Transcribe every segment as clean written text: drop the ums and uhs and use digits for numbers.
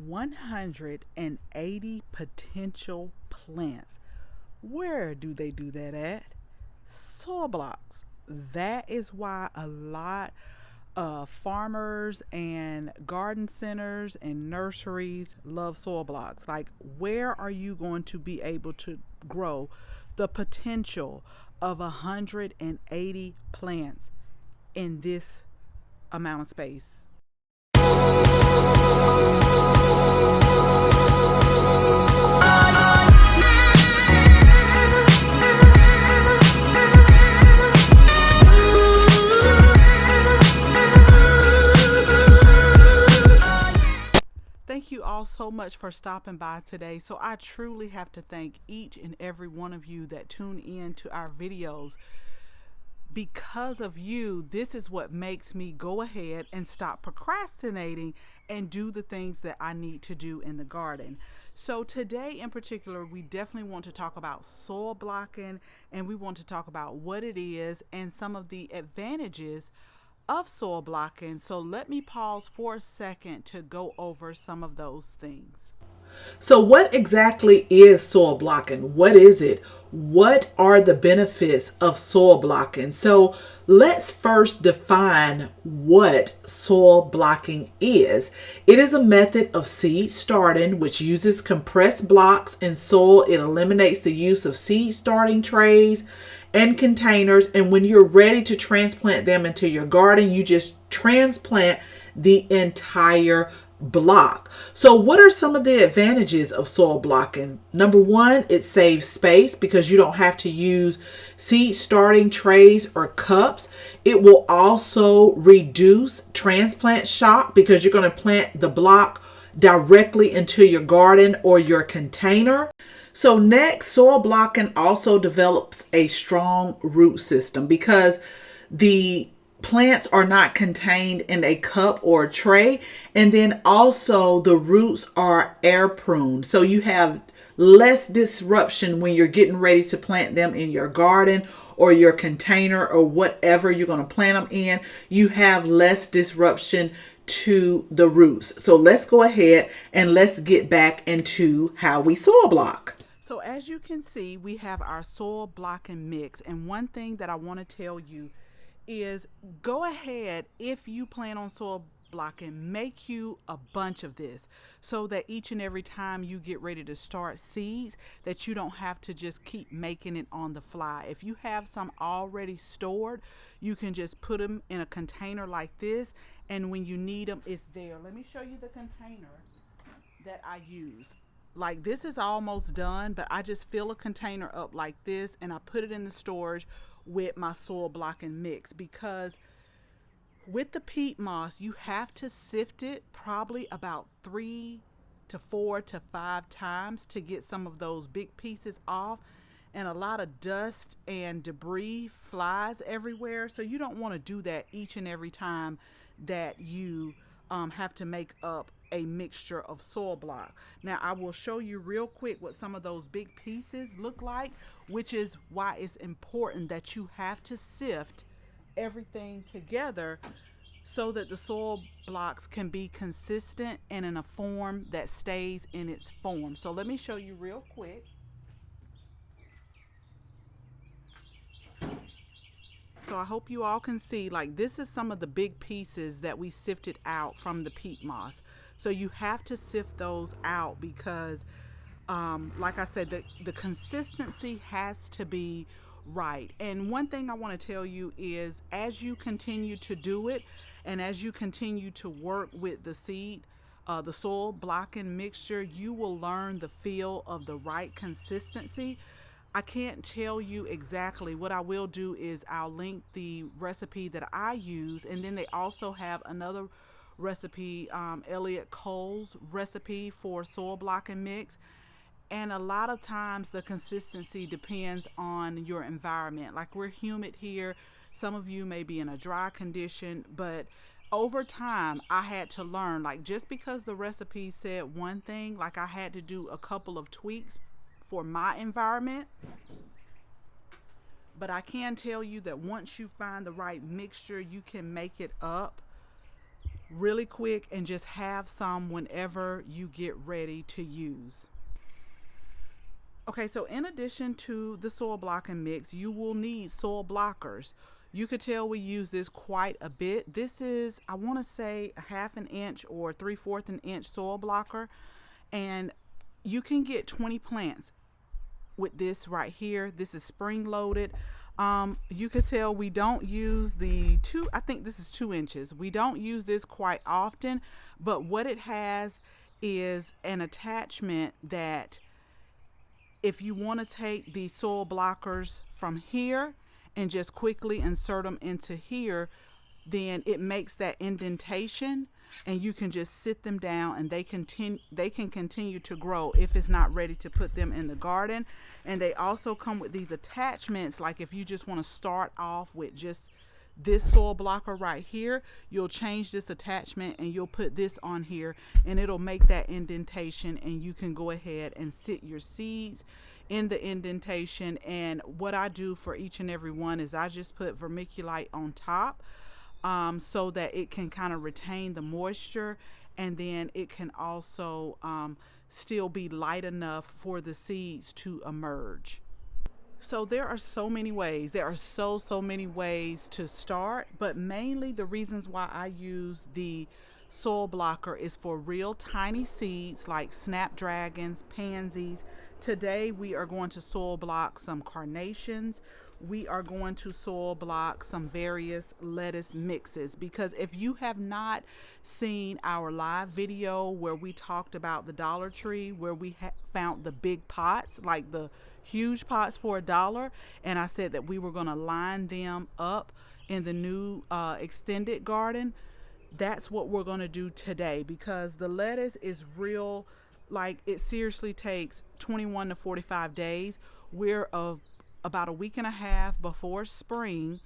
180 potential plants. Where do they do that at? Soil blocks. That is why a lot of farmers and garden centers and nurseries love soil blocks. Like, where are you going to be able to grow the potential of 180 plants in this amount of space? Thank you all so much for stopping by today. So I truly have to thank each and every one of you that tune in to our videos. Because of you, this is what makes me go ahead and stop procrastinating and do the things that I need to do in the garden. So today in particular, we definitely want to talk about soil blocking, and we want to talk about what it is and some of the advantages of soil blocking. So let me pause for a second to go over some of those things. So what exactly is soil blocking? What is it? What are the benefits of soil blocking? So let's first define what soil blocking is. It is a method of seed starting which uses compressed blocks in soil. It eliminates the use of seed starting trays and containers, and when you're ready to transplant them into your garden, you just transplant the entire block. So what are some of the advantages of soil blocking? Number one, it saves space because you don't have to use seed starting trays or cups. It will also reduce transplant shock because you're going to plant the block directly into your garden or your container. So next, soil blocking also develops a strong root system because the plants are not contained in a cup or a tray. And then also the roots are air pruned. So you have less disruption when you're getting ready to plant them in your garden or your container or whatever you're going to plant them in. You have less disruption to the roots. So let's go ahead and let's get back into how we soil block. So as you can see, we have our soil blocking mix. And one thing that I want to tell you is go ahead, if you plan on soil blocking, make you a bunch of this so that each and every time you get ready to start seeds, that you don't have to just keep making it on the fly. If you have some already stored, you can just put them in a container like this, and when you need them, it's there. Let me show you the container that I use. Like, this is almost done, but I just fill a container up like this and I put it in the storage with my soil blocking mix, because with the peat moss, you have to sift it probably about 3 to 4 to 5 times to get some of those big pieces off, and a lot of dust and debris flies everywhere. So you don't want to do that each and every time that you have to make up a mixture of soil block. Now I will show you real quick what some of those big pieces look like, which is why it's important that you have to sift everything together so that the soil blocks can be consistent and in a form that stays in its form. So let me show you real quick. So I hope you all can see, like, this is some of the big pieces that we sifted out from the peat moss. So you have to sift those out because, like I said, the consistency has to be right. And one thing I want to tell you is, as you continue to do it and as you continue to work with the soil blocking mixture, you will learn the feel of the right consistency. I can't tell you exactly. What I will do is I'll link the recipe that I use, and then they also have another recipe, Elliot Cole's recipe for soil blocking mix. And a lot of times the consistency depends on your environment. Like, we're humid here. Some of you may be in a dry condition, but over time I had to learn, like, just because the recipe said one thing, like, I had to do a couple of tweaks for my environment. But I can tell you that once you find the right mixture, you can make it up really quick and just have some whenever you get ready to use. Okay, so in addition to the soil blocking mix, you will need soil blockers. You could tell we use this quite a bit. This is, I want to say, a half an inch or 3/4 an inch soil blocker, and you can get 20 plants with this right here. This is spring loaded. You could tell we don't use the two, I think this is 2 inches. We don't use this quite often, but what it has is an attachment that if you want to take the soil blockers from here and just quickly insert them into here, then it makes that indentation and you can just sit them down and they can continue to grow if it's not ready to put them in the garden. And they also come with these attachments, like if you just want to start off with just this soil blocker right here, you'll change this attachment and you'll put this on here and it'll make that indentation, and you can go ahead and sit your seeds in the indentation. And what I do for each and every one is I just put vermiculite on top, so that it can kind of retain the moisture, and then it can also still be light enough for the seeds to emerge. So there are so many ways. There are so many ways to start, but mainly the reasons why I use the soil blocker is for real tiny seeds like snapdragons, pansies. Today we are going to soil block some carnations. We are going to soil block some various lettuce mixes, because if you have not seen our live video where we talked about the Dollar Tree, where we found the big pots, like the huge pots for $1, and I said that we were going to line them up in the new extended garden, that's what we're going to do today, because the lettuce is real, like it seriously takes 21 to 45 days. We're about a week and a half before spring,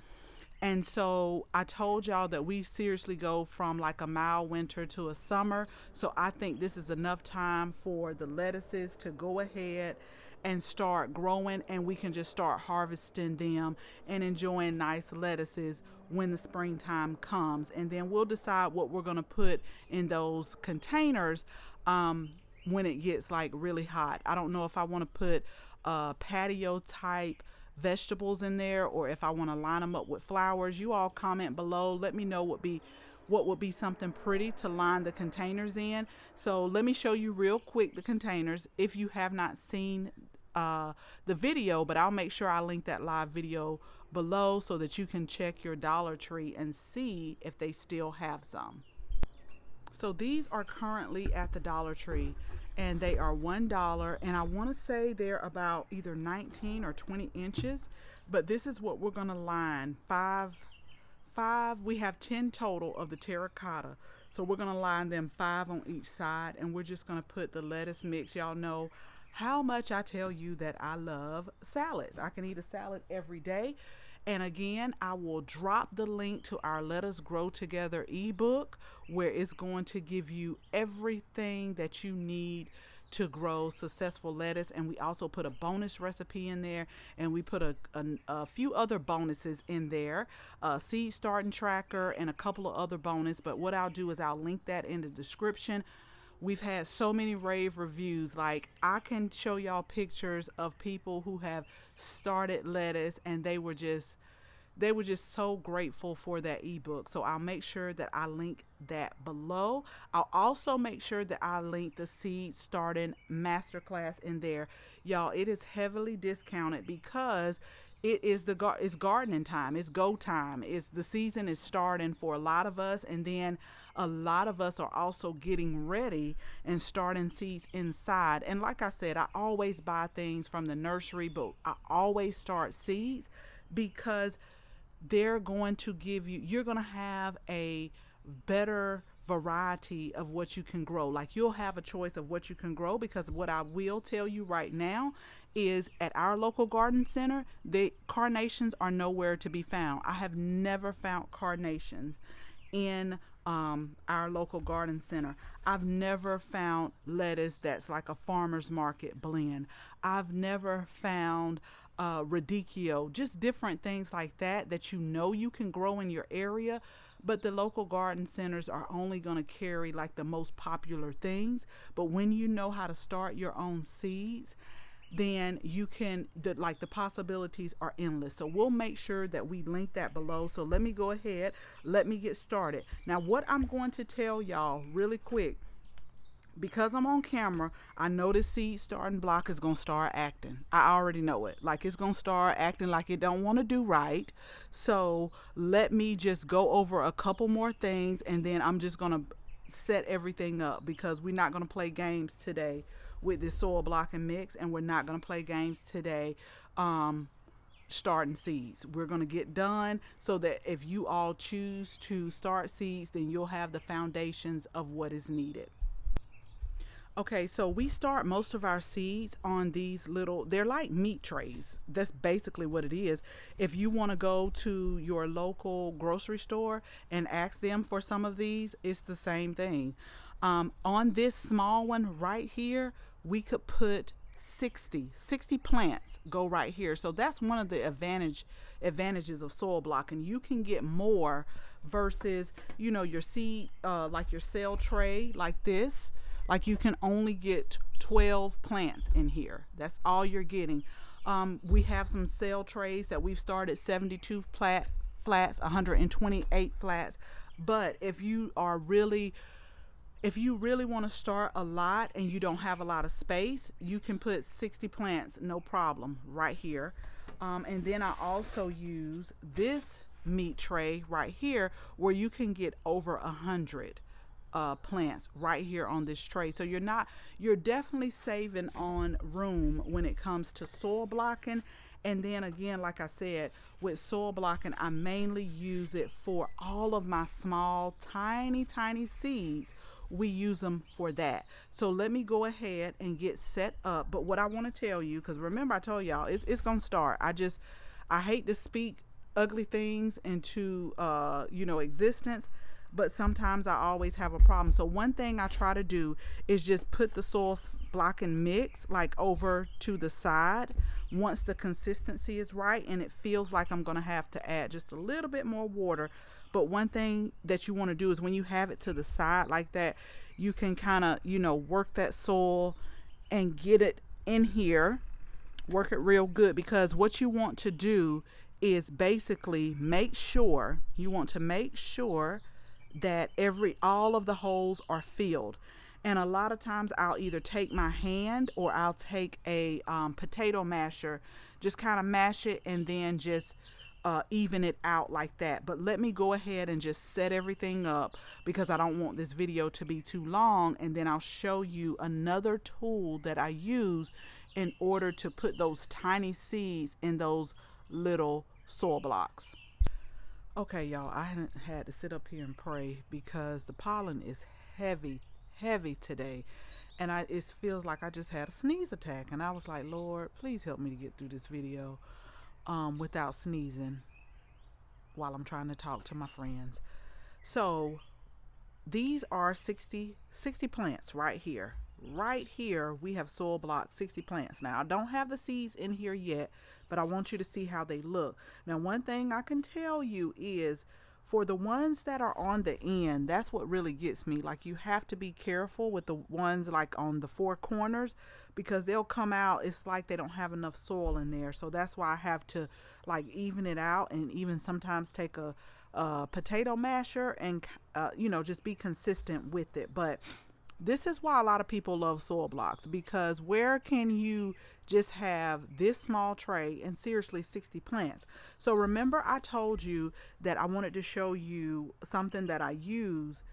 and so I told y'all that we seriously go from like a mild winter to a summer. So I think this is enough time for the lettuces to go ahead and start growing, and we can just start harvesting them and enjoying nice lettuces when the springtime comes. And then we'll decide what we're going to put in those containers when it gets like really hot. I don't know if I want to put patio type vegetables in there, or if I want to line them up with flowers. You all comment below, let me know what would be something pretty to line the containers in. So let me show you real quick the containers if you have not seen the video, but I'll make sure I link that live video below so that you can check your Dollar Tree and see if they still have some. So these are currently at the Dollar Tree, and they are $1, and I want to say they're about either 19 or 20 inches, but this is what we're going to line. We have 10 total of the terracotta, so we're going to line them 5 on each side, and we're just going to put the lettuce mix. Y'all know how much I tell you that I love salads. I can eat a salad every day. And again, I will drop the link to our Lettuce Grow Together ebook, where it's going to give you everything that you need to grow successful lettuce. And we also put a bonus recipe in there, and we put a few other bonuses in there, a seed starting tracker and a couple of other bonus. But what I'll do is I'll link that in the description. We've had so many rave reviews. Like, I can show y'all pictures of people who have started lettuce, and they were just so grateful for that ebook. So I'll make sure that I link that below. I'll also make sure that I link the seed starting masterclass in there. Y'all, it is heavily discounted because it's gardening time. It's go time. The season is starting for a lot of us, and then a lot of us are also getting ready and starting seeds inside. And like I said, I always buy things from the nursery, but I always start seeds because they're going to give you're going to have a better variety of what you can grow. Like, you'll have a choice of what you can grow, because what I will tell you right now is at our local garden center, the carnations are nowhere to be found. I have never found carnations in our local garden center. I've never found lettuce that's like a farmer's market blend. I've never found radicchio, just different things like that you can grow in your area. but the local garden centers are only going to carry like the most popular things. But when you know how to start your own seeds, then you can the possibilities are endless. So we'll make sure that we link that below. So let me go ahead, let me get started. Now what I'm going to tell y'all really quick, because I'm on camera, I know this seed starting block is gonna start acting. I already know it. Like it's gonna start acting like it don't want to do right. So let me just go over a couple more things, and then I'm just gonna set everything up, because we're not gonna play games today with this soil blocking mix, and we're not gonna play games today starting seeds. We're going to get done so that if you all choose to start seeds, then you'll have the foundations of what is needed. Okay, so we start most of our seeds on these little, they're like meat trays. That's basically what it is. If you want to go to your local grocery store and ask them for some of these, it's the same thing. On this small one right here, we could put 60 plants go right here. So that's one of the advantages of soil blocking. You can get more versus, you know, your seed, like your cell tray like this. Like you can only get 12 plants in here. That's all you're getting. We have some cell trays that we've started 72 flats, 128 flats. But if you really want to start a lot and you don't have a lot of space, you can put 60 plants, no problem, right here. And then I also use this meat tray right here where you can get over 100 plants right here on this tray. So you're definitely saving on room when it comes to soil blocking. And then again, like I said, with soil blocking, I mainly use it for all of my small, tiny seeds. We use them for that. So let me go ahead and get set up. But what I want to tell you, because remember I told y'all it's gonna start. I hate to speak ugly things into existence, but sometimes I always have a problem. So one thing I try to do is just put the soil blocking mix like over to the side once the consistency is right, and it feels like I'm gonna have to add just a little bit more water. But one thing that you want to do is when you have it to the side like that, you can kind of, work that soil and get it in here, work it real good, because what you want to do is basically make sure that all of the holes are filled. And a lot of times I'll either take my hand or I'll take a potato masher, just kind of mash it and then just even it out like that. But let me go ahead and just set everything up, because I don't want this video to be too long, and then I'll show you another tool that I use in order to put those tiny seeds in those little soil blocks. Okay, y'all, I had to sit up here and pray because the pollen is heavy today, and it feels like I just had a sneeze attack, and I was like, Lord, please help me to get through this video without sneezing while I'm trying to talk to my friends. So these are 60 plants right here. Right here we have soil block 60 plants. Now I don't have the seeds in here yet, but I want you to see how they look. Now one thing I can tell you is, for the ones that are on the end, that's what really gets me. Like, you have to be careful with the ones like on the four corners, because they'll come out, it's like they don't have enough soil in there. So that's why I have to like even it out, and even sometimes take a potato masher and just be consistent with it. But this is why a lot of people love soil blocks, because where can you just have this small tray and seriously 60 plants? So remember I told you that I wanted to show you something that I use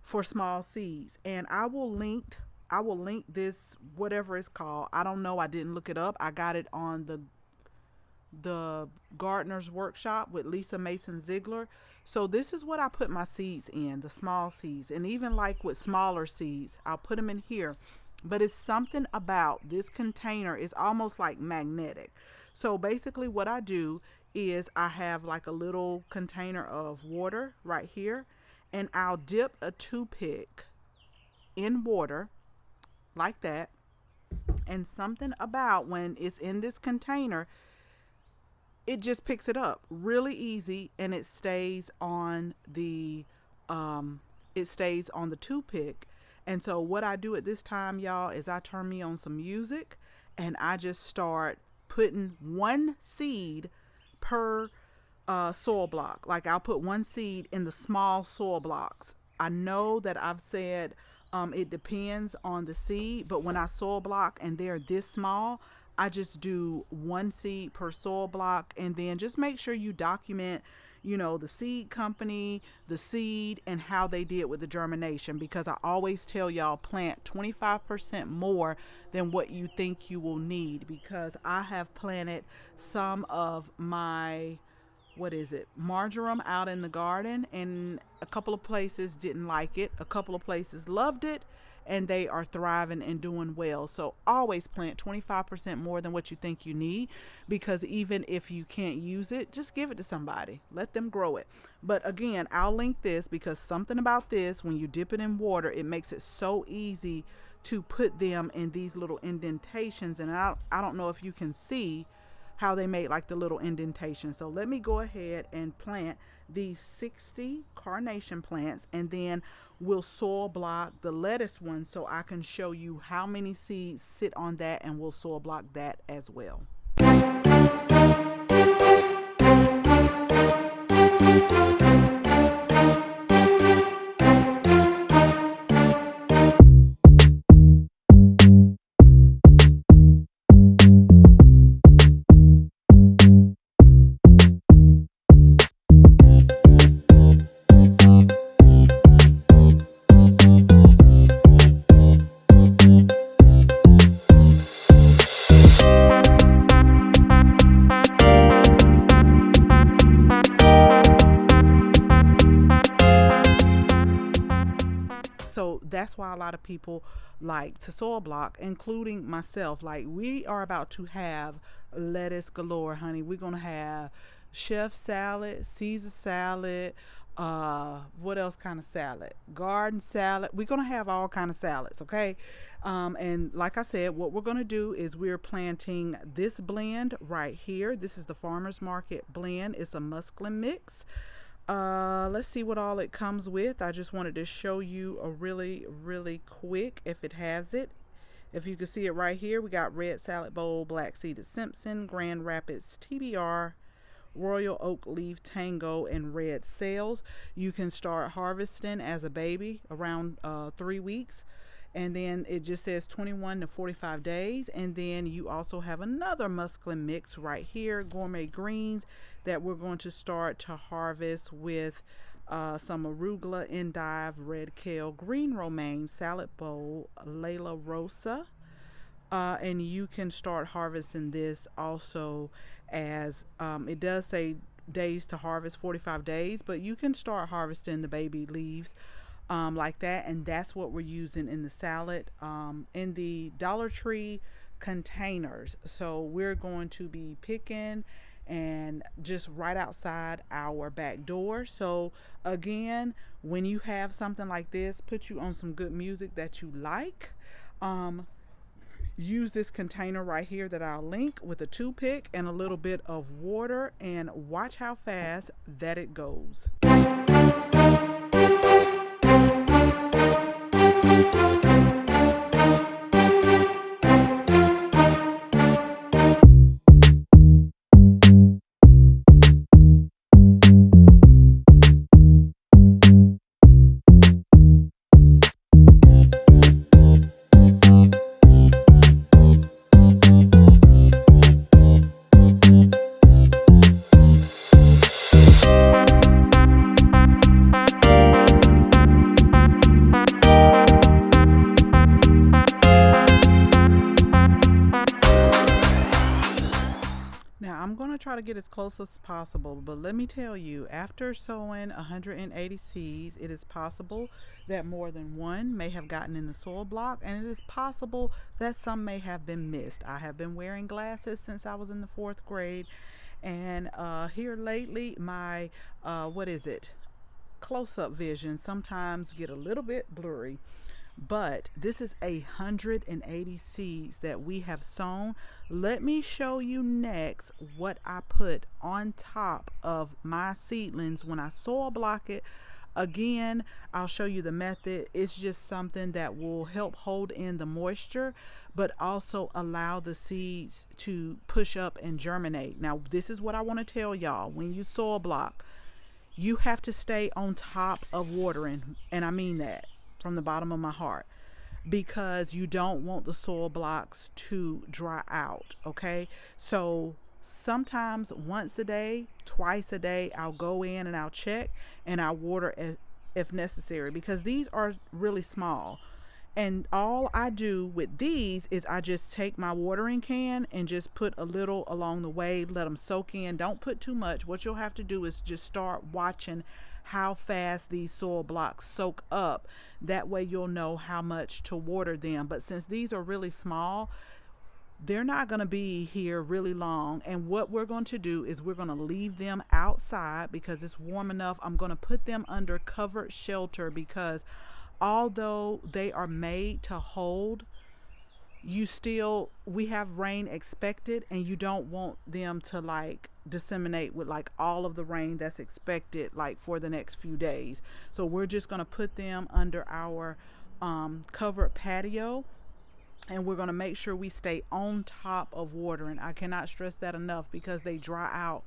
for small seeds, and I will link this, whatever it's called. I don't know, I didn't look it up. I got it on the Gardener's Workshop with Lisa Mason Ziegler. So this is what I put my seeds in, the small seeds, and even like with smaller seeds, I'll put them in here. But it's something about this container, is almost like magnetic. So basically what I do is I have like a little container of water right here, and I'll dip a toothpick in water like that. And something about when it's in this container, it just picks it up really easy, and it stays on the um toothpick. And so what I do at this time, y'all, is I turn me on some music, and I just start putting one seed per soil block. Like, I'll put one seed in the small soil blocks. I know that I've said it depends on the seed, but when I soil block and they're this small, I just do one seed per soil block. And then just make sure you document, the seed company, the seed, and how they did with the germination, because I always tell y'all, plant 25% more than what you think you will need, because I have planted some of my, what is it, marjoram out in the garden, and a couple of places didn't like it, a couple of places loved it, and they are thriving and doing well. So always plant 25% more than what you think you need, because even if you can't use it, just give it to somebody, let them grow it. But again, I'll link this, because something about this, when you dip it in water, it makes it so easy to put them in these little indentations. And I don't know if you can see how they made like the little indentation. So let me go ahead and plant these 60 carnation plants, and then we'll soil block the lettuce one so I can show you how many seeds sit on that, and we'll soil block that as well. So that's why a lot of people like to soil block, including myself. Like, we are about to have lettuce galore, honey. We're gonna have chef salad, Caesar salad, what else kind of salad, garden salad. We're gonna have all kind of salads, okay? And like I said, what we're gonna do is we're planting this blend right here. This is the farmers market blend. It's a musclin mix. Let's see what all it comes with. I just wanted to show you a really quick, if it has it. If you can see it right here, we got red salad bowl, black seeded Simpson, Grand Rapids TBR, Royal Oak Leaf Tango, and red sails. You can start harvesting as a baby around 3 weeks, and then it just says 21 to 45 days. And then you also have another musclin mix right here, gourmet greens, that we're going to start to harvest with some arugula, endive, red kale, green romaine, salad bowl, Layla Rosa. And you can start harvesting this also, as it does say days to harvest, 45 days, but you can start harvesting the baby leaves like that. And that's what we're using in the salad, in the Dollar Tree containers. So we're going to be picking and just right outside our back door. So again, when you have something like this, put you on some good music that you like. Use this container right here that I'll link, with a toothpick and a little bit of water, and watch how fast that it goes. Now I'm going to try to get as close as possible, but let me tell you, after sowing 180 seeds, it is possible that more than one may have gotten in the soil block, and it is possible that some may have been missed. I have been wearing glasses since I was in the 4th grade, and here lately, my what is it, close-up vision sometimes get a little bit blurry. but this is 180 seeds that we have sown. Let me show you next what I put on top of my seedlings when I soil block it. Again, I'll show you the method. It's just something that will help hold in the moisture, but also allow the seeds to push up and germinate. Now, this is what I want to tell y'all. When you soil block, you have to stay on top of watering, and I mean that from the bottom of my heart, because you don't want the soil blocks to dry out. Okay, so sometimes once a day, twice a day, I'll go in and I'll check and I'll water as if necessary, because these are really small. And all I do with these is I just take my watering can and just put a little along the way, let them soak in. Don't put too much. What you'll have to do is just start watching how fast these soil blocks soak up. That way you'll know how much to water them. But since these are really small, they're not going to be here really long. And what we're going to do is we're going to leave them outside because it's warm enough. I'm going to put them under covered shelter, because although they are made to hold, we have rain expected, and you don't want them to like disseminate with like all of the rain that's expected like for the next few days. So we're just going to put them under our covered patio, and we're going to make sure we stay on top of watering. I cannot stress that enough, because they dry out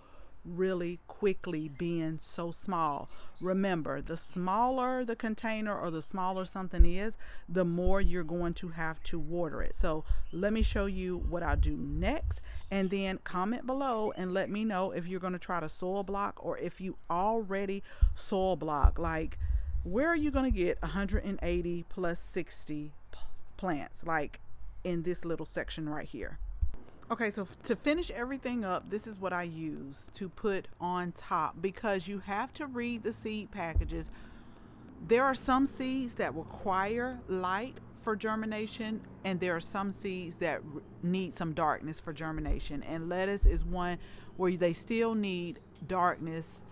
really quickly being so small. Remember, the smaller the container or the smaller something is, the more you're going to have to water it. So let me show you what I'll do next, and then comment below and let me know if you're going to try to soil block, or if you already soil block. Like, where are you going to get 180 plus 60 plants like in this little section right here? Okay, so to finish everything up, this is what I use to put on top, because you have to read the seed packages. There are some seeds that require light for germination, and there are some seeds that need some darkness for germination. And lettuce is one where they still need darkness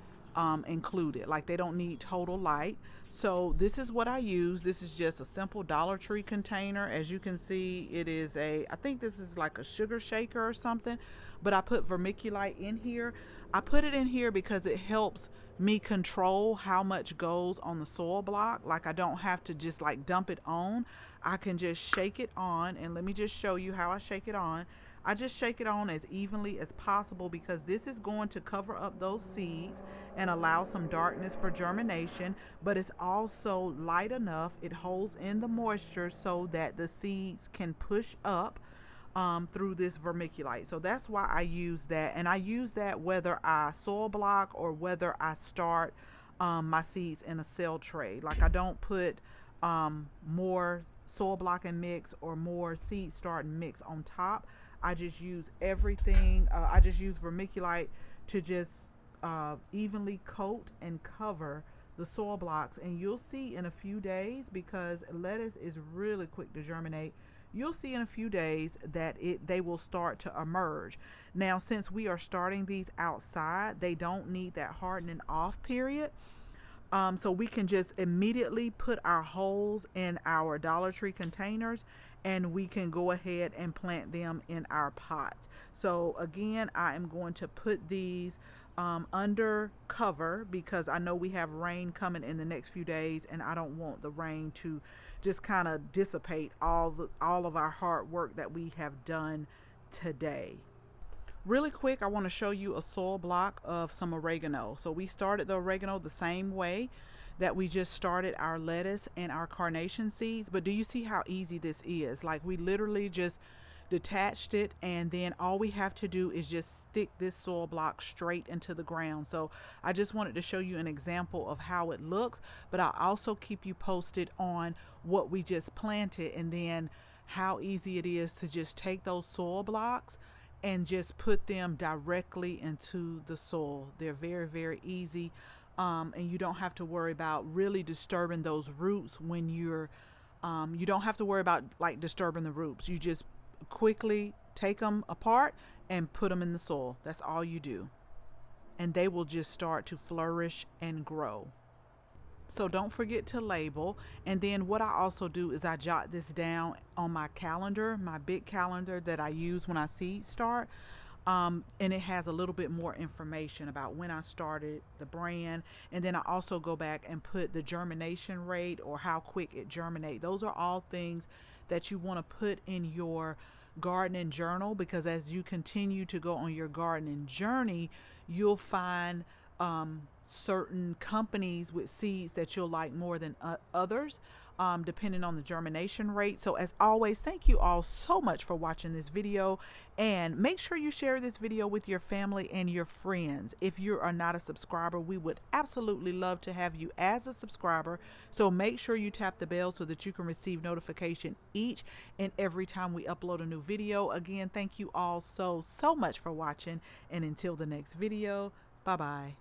included, like they don't need total light. So this is what I use. This is just a simple Dollar Tree container. As you can see, it is I think this is like a sugar shaker or something, but I put vermiculite in here. I put it in here because it helps me control how much goes on the soil block. Like, I don't have to just like dump it on. I can just shake it on, and let me just show you how I shake it on. I just shake it on as evenly as possible, because this is going to cover up those seeds and allow some darkness for germination, but it's also light enough. It holds in the moisture so that the seeds can push up through this vermiculite. So that's why I use that, and I use that whether I soil block or whether I start my seeds in a cell tray. Like, I don't put more soil block and mix or more seed start and mix on top. I just use everything. I just use vermiculite to just evenly coat and cover the soil blocks, and you'll see in a few days, because lettuce is really quick to germinate, you'll see in a few days that they will start to emerge. Now, since we are starting these outside, they don't need that hardening off period. So we can just immediately put our holes in our Dollar Tree containers, and we can go ahead and plant them in our pots. So again, I am going to put these under cover, because I know we have rain coming in the next few days, and I don't want the rain to just kind of dissipate all of our hard work that we have done today. Really quick, I want to show you a soil block of some oregano. So we started the oregano the same way that we just started our lettuce and our carnation seeds. But do you see how easy this is? Like, we literally just detached it, and then all we have to do is just stick this soil block straight into the ground. So I just wanted to show you an example of how it looks, but I'll also keep you posted on what we just planted, and then how easy it is to just take those soil blocks and just put them directly into the soil. They're very, very easy, and you don't have to worry about really disturbing those roots when you're you don't have to worry about like disturbing the roots. You just quickly take them apart and put them in the soil. That's all you do, and they will just start to flourish and grow. So don't forget to label. And then what I also do is I jot this down on my calendar, my big calendar that I use when I seed start. And it has a little bit more information about when I started the brand. And then I also go back and put the germination rate or how quick it germinates. Those are all things that you want to put in your gardening journal, because as you continue to go on your gardening journey, you'll find certain companies with seeds that you'll like more than others, depending on the germination rate. So as always, thank you all so much for watching this video, and make sure you share this video with your family and your friends. If you are not a subscriber, we would absolutely love to have you as a subscriber. So make sure you tap the bell so that you can receive notification each and every time we upload a new video. Again, thank you all so much for watching, and until the next video, bye bye.